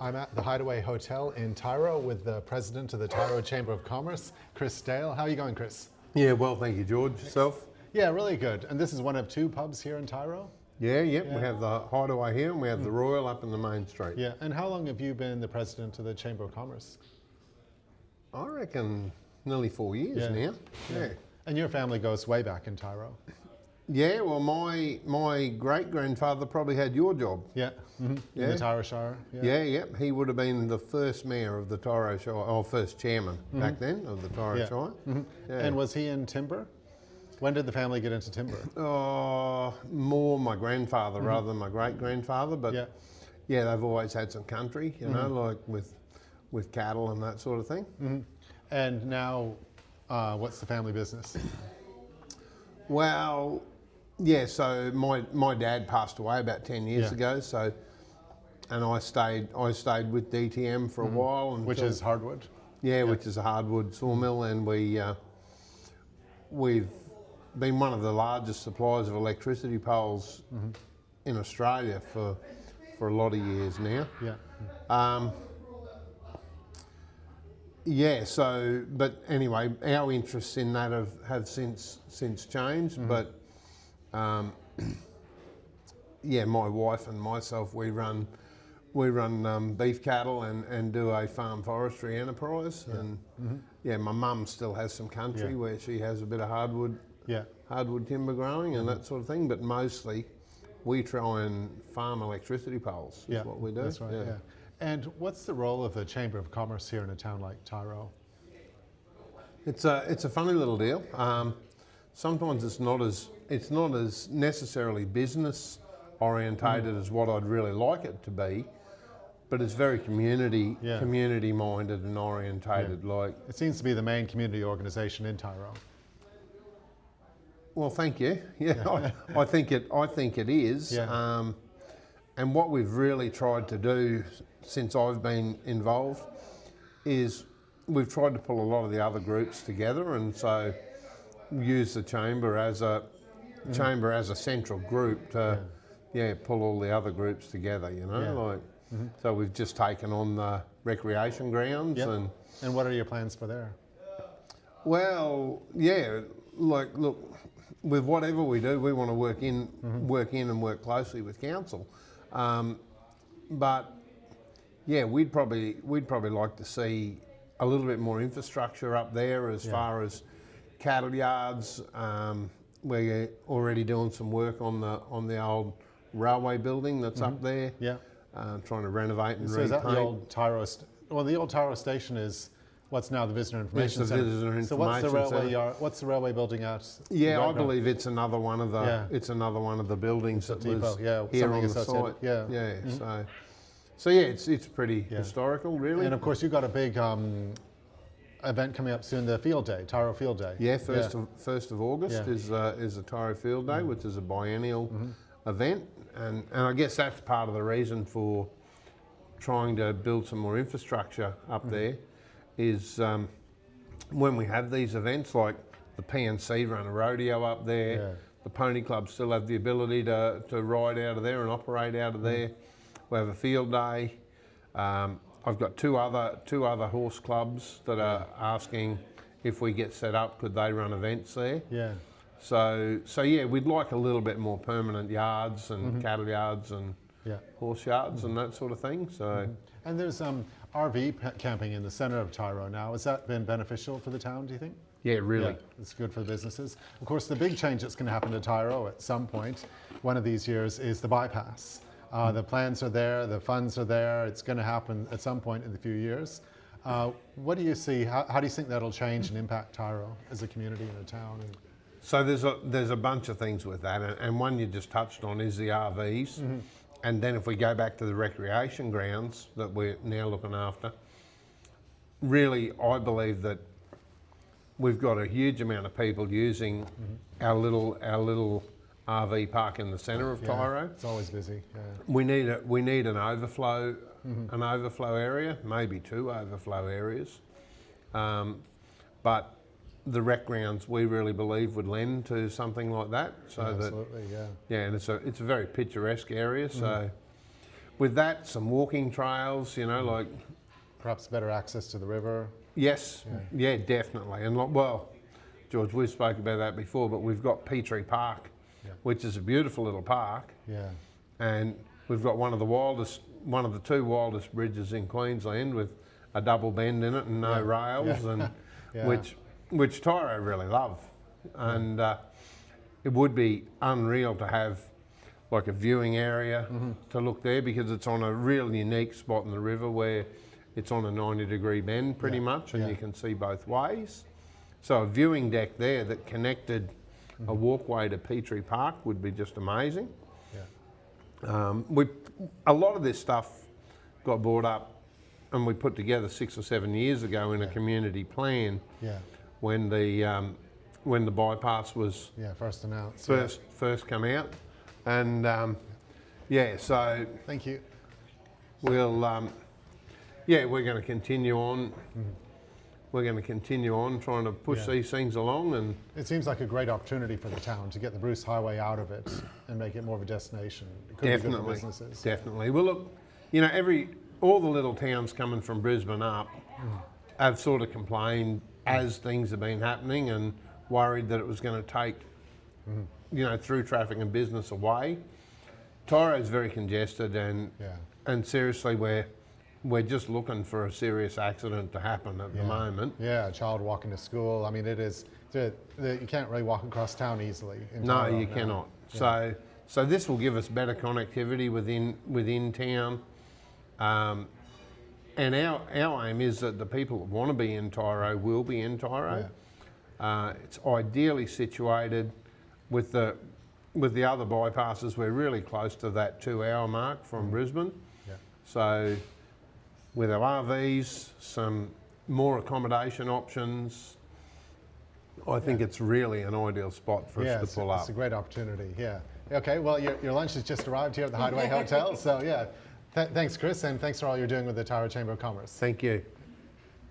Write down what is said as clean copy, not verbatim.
I'm at the Hideaway Hotel in Tiaro with the president of the Tiaro Chamber of Commerce, Chris Dale. How are you going, Chris? Yeah, well, thank you, George. Yourself? Yeah, really good. And this is one of two pubs here in Tiaro? Yeah. We have the Hideaway here and we have the Royal up in the main street. Yeah, and how long have you been the president of the Chamber of Commerce? I reckon nearly 4 years now. Yeah. And your family goes way back in Tiaro? Yeah, well, my great-grandfather probably had your job. Yeah, in the Tiaro Shire? Yeah. He would have been the first mayor of the Tiaro Shire, or first chairman back then of the Tiaro Shire. Yeah. And was he in timber? When did the family get into timber? More my grandfather rather than my great-grandfather, but yeah, they've always had some country, you know, like with cattle and that sort of thing. And now, what's the family business? Well, yeah, so my dad passed away about 10 years ago, so, and I stayed with DTM for a while. Which is hardwood? Yeah, which is a hardwood sawmill, and we've been one of the largest suppliers of electricity poles in Australia for a lot of years now. Yeah. So, but anyway, our interests in that have since changed. But yeah, my wife and myself, we run beef cattle and do a farm forestry enterprise. And yeah, my mum still has some country where she has a bit of hardwood timber growing and that sort of thing. But mostly, we try and farm electricity poles. Is what we do. That's right. Yeah. And what's the role of the Chamber of Commerce here in a town like Tiaro? It's a funny little deal. Sometimes it's not as necessarily business orientated as what I'd really like it to be, but it's very community minded and orientated. Like, it seems to be the main community organisation in Tiaro. Well, thank you. Yeah, I think it is. Yeah. And what we've really tried to do since I've been involved is we've tried to pull a lot of the other groups together, and so use the chamber as a central group to pull all the other groups together. You know, so we've just taken on the recreation grounds and what are your plans for there? Well, yeah, like look, with whatever we do, we want to work in and work closely with council. But yeah, we'd probably like to see a little bit more infrastructure up there as far as cattle yards. We're already doing some work on the old railway building that's up there. Yeah, trying to renovate and repaint. Is that the old Tiaro? Well, the old Tiaro station is what's now the Visitor Information Centre. So what's the railway building at? Yeah, I believe it's another one of the buildings that was here on the site. Yeah. So yeah, it's pretty historical, really. And of course, you've got a big event coming up soon, the Field Day, Tiaro Field Day. Yeah, 1st of August is the Tiaro Field Day, which is a biennial event, and I guess that's part of the reason for trying to build some more infrastructure up there. Is when we have these events, like the PNC run a rodeo up there, the pony clubs still have the ability to ride out of there and operate out of there. We have a field day. I've got two other horse clubs that are asking if we get set up, could they run events there? Yeah. So yeah, we'd like a little bit more permanent yards and cattle yards and horse yards and that sort of thing. So. And there's RV camping in the centre of Tiaro now. Has that been beneficial for the town, do you think? Yeah, really. Yeah, it's good for the businesses. Of course, the big change that's going to happen to Tiaro at some point, one of these years, is the bypass. The plans are there, the funds are there. It's going to happen at some point in the few years. What do you see? How do you think that'll change and impact Tiaro as a community and a town? So there's a bunch of things with that, and one you just touched on is the RVs. And then if we go back to the recreation grounds that we're now looking after, really I believe that we've got a huge amount of people using our little RV park in the centre of Tiaro. It's always busy. Yeah. We need an overflow area, maybe two overflow areas, but the rec grounds we really believe would lend to something like that. So absolutely, and it's a very picturesque area. So with that, some walking trails, you know, like... Perhaps better access to the river. Yes, yeah, definitely. And well, George, we've spoke about that before, but we've got Petrie Park, which is a beautiful little park. Yeah. And we've got one of the two wildest bridges in Queensland with a double bend in it and no rails, and which Tiaro really love. And it would be unreal to have like a viewing area to look there, because it's on a real unique spot in the river where it's on a 90-degree bend pretty much, and you can see both ways. So a viewing deck there that connected a walkway to Petrie Park would be just amazing. A lot of this stuff got brought up and we put together 6 or 7 years ago in a community plan when the bypass was first announced, first come out, and so thank you. We'll we're going to continue on. We're going to continue on trying to push these things along, and it seems like a great opportunity for the town to get the Bruce Highway out of it and make it more of a destination. It could be good for businesses. Definitely. Well, look, you know, all the little towns coming from Brisbane up have sort of complained as things have been happening and worried that it was going to take, you know, through traffic and business away. Tairo's very congested, and seriously, we're just looking for a serious accident to happen at the moment. Yeah, a child walking to school. I mean, it is, you can't really walk across town easily. No, you cannot. Yeah. So this will give us better connectivity within town. And our aim is that the people that want to be in Tiaro will be in Tiaro. It's ideally situated with the other bypasses. We're really close to that 2-hour mark from Brisbane. So with our RVs, some more accommodation options, I think it's really an ideal spot for us to pull up. It's a great opportunity, Okay, well, your lunch has just arrived here at the Hideaway Hotel, so thanks, Chris, and thanks for all you're doing with the Tiaro Chamber of Commerce. Thank you.